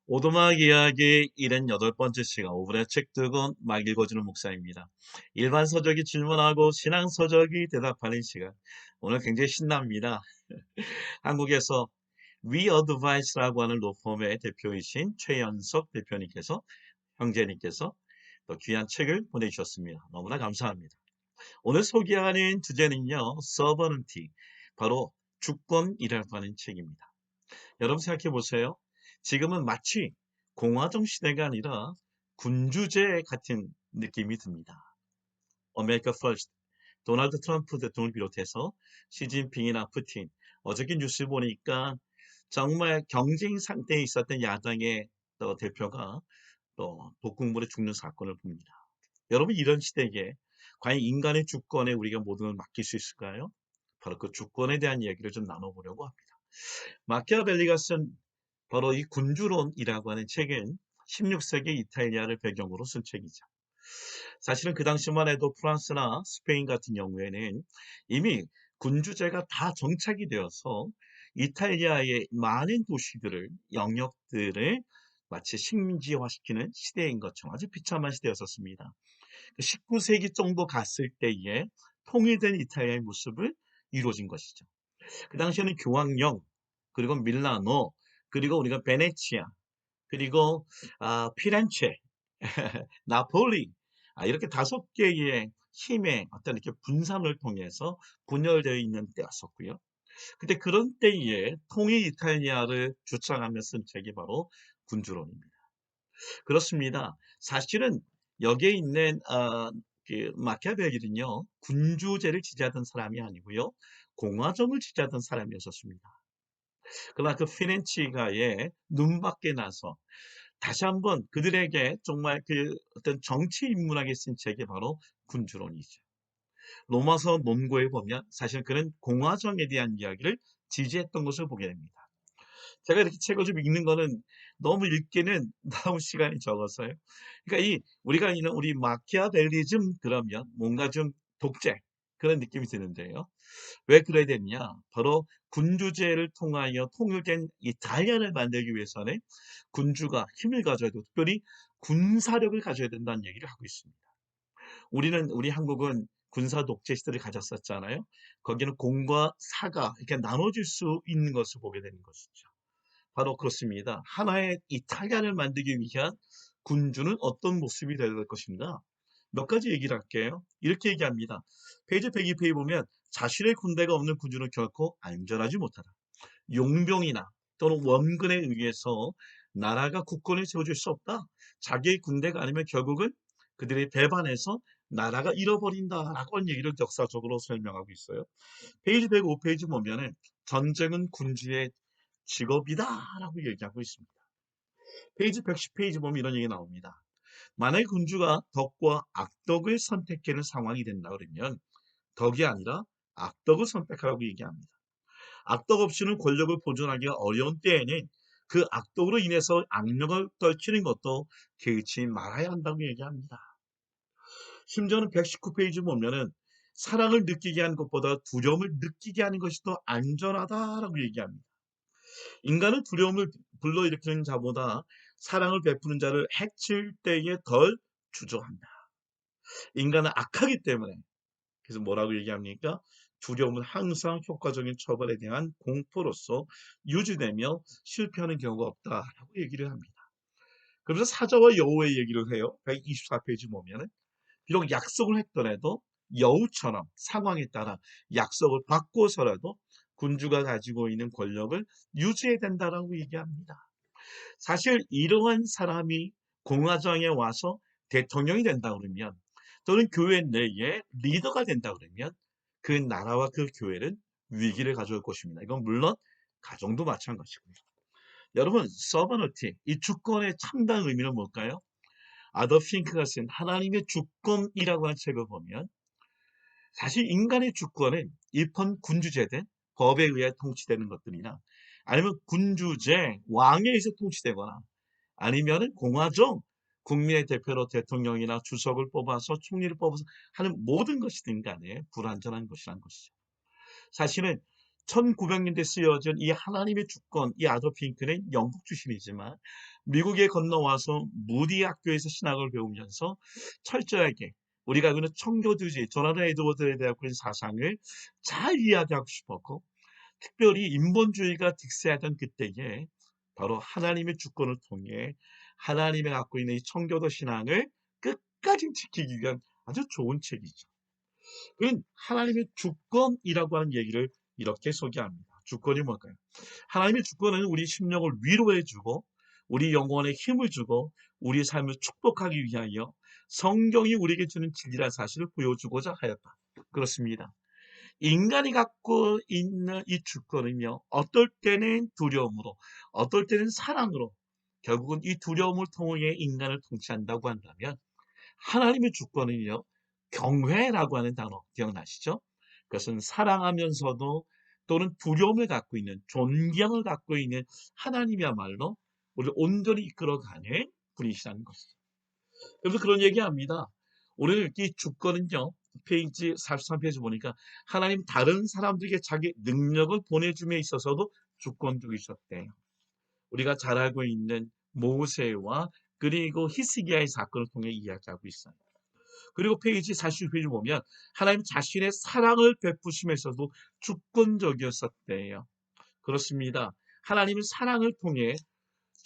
오두막 이야기 78번째 시간 5분의 책 두권 막 읽어주는 목사입니다. 일반 서적이 질문하고 신앙 서적이 대답하는 시간. 오늘 굉장히 신납니다. 한국에서 위어드바이스라고 하는 로펌의 대표이신 최연석 대표님께서 형제님께서 또 귀한 책을 보내주셨습니다. 너무나 감사합니다. 오늘 소개하는 주제는요. 서버넌티 바로 주권이라고 하는 책입니다. 여러분 생각해 보세요. 지금은 마치 공화정 시대가 아니라 군주제 같은 느낌이 듭니다. 아메리카 퍼스트, 도널드 트럼프 대통령을 비롯해서 시진핑이나 푸틴, 어저께 뉴스 보니까 정말 경쟁 상태에 있었던 야당의 또 대표가 또 독극물에 죽는 사건을 봅니다. 여러분 이런 시대에 과연 인간의 주권에 우리가 모든 걸 맡길 수 있을까요? 바로 그 주권에 대한 이야기를 좀 나눠보려고 합니다. 마키아벨리가 쓴 바로 이 군주론이라고 하는 책은 16세기 이탈리아를 배경으로 쓴 책이죠. 사실은 그 당시만 해도 프랑스나 스페인 같은 경우에는 이미 군주제가 다 정착이 되어서 이탈리아의 많은 도시들을, 영역들을 마치 식민지화시키는 시대인 것처럼 아주 비참한 시대였었습니다. 19세기 정도 갔을 때에 통일된 이탈리아의 모습을 이루어진 것이죠. 그 당시에는 교황령, 그리고 밀라노, 그리고 우리가 베네치아, 그리고 피렌체, 나폴리, 이렇게 5개의 힘의 어떤 이렇게 분산을 통해서 분열되어 있는 때였었고요. 근데 그런 때에 통일 이탈리아를 주창하며 쓴 책이 바로 군주론입니다. 그렇습니다. 사실은 여기에 있는 그 마키아벨리는요, 군주제를 지지하던 사람이 아니고요, 공화정을 지지하던 사람이었었습니다. 그러나 그 피렌치가의 눈밖에 나서 다시 한번 그들에게 정말 그 어떤 정치 인문학에 쓴 책이 바로 군주론이죠. 로마서 논고에 보면 사실 그는 공화정에 대한 이야기를 지지했던 것을 보게 됩니다. 제가 이렇게 책을 좀 읽는 거는 너무 읽기는 너무 시간이 적어서요. 그러니까 우리가 있는 우리 마키아벨리즘 그러면 뭔가 좀 독재 그런 느낌이 드는데요. 왜 그래야 되느냐? 바로 군주제를 통하여 통일된 이탈리아를 만들기 위해서는 군주가 힘을 가져야 되고 특별히 군사력을 가져야 된다는 얘기를 하고 있습니다. 우리 한국은 군사 독재 시대를 가졌었잖아요. 거기는 공과 사가 이렇게 나눠질 수 있는 것을 보게 되는 것이죠. 바로 그렇습니다. 하나의 이탈리아를 만들기 위한 군주는 어떤 모습이 되어야 될 것인가? 몇 가지 얘기를 할게요. 이렇게 얘기합니다. 페이지 102페이지 보면 자신의 군대가 없는 군주는 결코 안전하지 못하다. 용병이나 또는 원군에 의해서 나라가 국권을 세워줄 수 없다. 자기의 군대가 아니면 결국은 그들이 배반해서 나라가 잃어버린다라고 하는 얘기를 역사적으로 설명하고 있어요. 페이지 105페이지 보면은 전쟁은 군주의 직업이다라고 얘기하고 있습니다. 페이지 110페이지 보면 이런 얘기 나옵니다. 만약 군주가 덕과 악덕을 선택하는 상황이 된다 그러면 덕이 아니라 악덕을 선택하라고 얘기합니다. 악덕 없이는 권력을 보존하기가 어려운 때에는 그 악덕으로 인해서 악령을 떨치는 것도 개의치 말아야 한다고 얘기합니다. 심지어는 119페이지 보면은 사랑을 느끼게 하는 것보다 두려움을 느끼게 하는 것이 더 안전하다라고 얘기합니다. 인간은 두려움을 불러일으키는 자보다 사랑을 베푸는 자를 해칠 때에 덜 주저한다. 인간은 악하기 때문에 그래서 뭐라고 얘기합니까? 두려움은 항상 효과적인 처벌에 대한 공포로서 유지되며 실패하는 경우가 없다라고 얘기를 합니다. 그래서 사자와 여우의 얘기를 해요. 124페이지 보면은 비록 약속을 했더라도 여우처럼 상황에 따라 약속을 바꿔서라도 군주가 가지고 있는 권력을 유지해야 된다라고 얘기합니다. 사실 이러한 사람이 공화정에 와서 대통령이 된다 그러면 또는 교회 내에 리더가 된다 그러면 그 나라와 그 교회는 위기를 가져올 것입니다. 이건 물론 가정도 마찬가지고요. 여러분 서버너티 이 주권의 참다한 의미는 뭘까요? 아더 핑크가 쓴 하나님의 주권이라고 하는 책을 보면 사실 인간의 주권은 일편 군주제된 법에 의해 통치되는 것들이나 아니면 군주제 왕에 의해서 통치되거나 아니면은 공화정 국민의 대표로 대통령이나 주석을 뽑아서 총리를 뽑아서 하는 모든 것이든 간에 불완전한 것이란 것이죠. 사실은 1900년대 쓰여진 이 하나님의 주권, 이 아도르프 핑크는 영국 출신이지만 미국에 건너와서 무디 학교에서 신학을 배우면서 철저하게 우리가 알고 있는 청교도주의, 조나단 에드워드에 대한 그런 사상을 잘 이야기하고 싶었고, 특별히 인본주의가 득세하던 그때에 바로 하나님의 주권을 통해 하나님이 갖고 있는 이 청교도 신앙을 끝까지 지키기 위한 아주 좋은 책이죠. 그는 하나님의 주권이라고 하는 얘기를 이렇게 소개합니다. 주권이 뭘까요? 하나님의 주권은 우리 심령을 위로해주고 우리 영혼에 힘을 주고 우리 삶을 축복하기 위하여 성경이 우리에게 주는 진리란 사실을 보여주고자 하였다. 그렇습니다. 인간이 갖고 있는 이 주권은요, 어떨 때는 두려움으로, 어떨 때는 사랑으로, 결국은 이 두려움을 통해 인간을 통치한다고 한다면, 하나님의 주권은요, 경외라고 하는 단어 기억나시죠? 그것은 사랑하면서도 또는 두려움을 갖고 있는, 존경을 갖고 있는 하나님이야말로 우리를 온전히 이끌어가는 분이시라는 것이죠. 그래서 그런 얘기합니다. 오늘 이 주권은요, 페이지 43페이지 보니까 하나님 다른 사람들에게 자기 능력을 보내줌에 있어서도 주권적이셨대요. 우리가 잘 알고 있는 모세와 그리고 히스기야의 사건을 통해 이야기하고 있어요. 그리고 페이지 40페이지 보면 하나님 자신의 사랑을 베푸심에서도 주권적이었었대요. 그렇습니다. 하나님은 사랑을 통해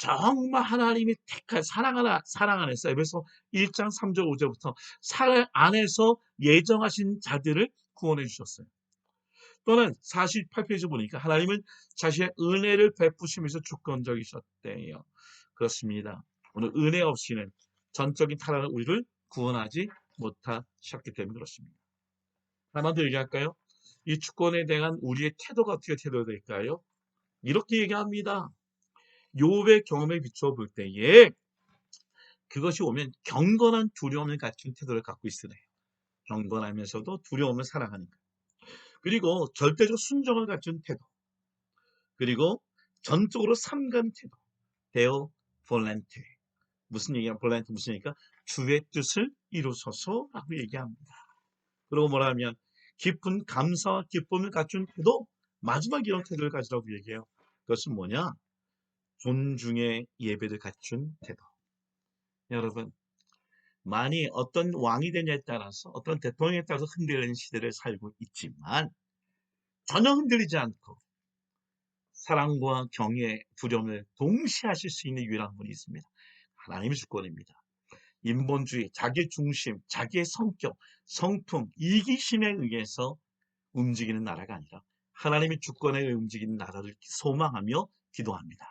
정말 하나님이 택한 사랑 안에서 에베소 1장 3절 5절부터 사랑 안에서 예정하신 자들을 구원해 주셨어요. 또는 48페이지 보니까 하나님은 자신의 은혜를 베푸시면서 주권적이셨대요. 그렇습니다. 오늘 은혜 없이는 전적인 타락을 우리를 구원하지 못하셨기 때문에 그렇습니다. 하나만 더 얘기할까요? 이 주권에 대한 우리의 태도가 어떻게 태도가 될까요? 이렇게 얘기합니다. 욥의 경험에 비추어 볼 때에 그것이 오면 경건한 두려움을 갖춘 태도를 갖고 있으래요. 경건하면서도 두려움을 사랑하니까. 그리고 절대적 순종을 갖춘 태도. 그리고 전적으로 삼가는 태도. 데오 볼란테. 무슨 얘기야? 볼란테 무슨 얘기가? 주의 뜻을 이루소서라고 얘기합니다. 그리고 뭐라면 깊은 감사와 기쁨을 갖춘 태도. 마지막 이런 태도를 가지라고 얘기해요. 그것은 뭐냐? 존중의 예배를 갖춘 태도. 여러분, 많이 어떤 왕이 되냐에 따라서 어떤 대통령에 따라서 흔들리는 시대를 살고 있지만 전혀 흔들리지 않고 사랑과 경외, 두려움을 동시에 하실 수 있는 유일한 분이 있습니다. 하나님의 주권입니다. 인본주의, 자기 중심, 자기의 성격, 성품, 이기심에 의해서 움직이는 나라가 아니라 하나님의 주권에 의해 움직이는 나라를 소망하며 기도합니다.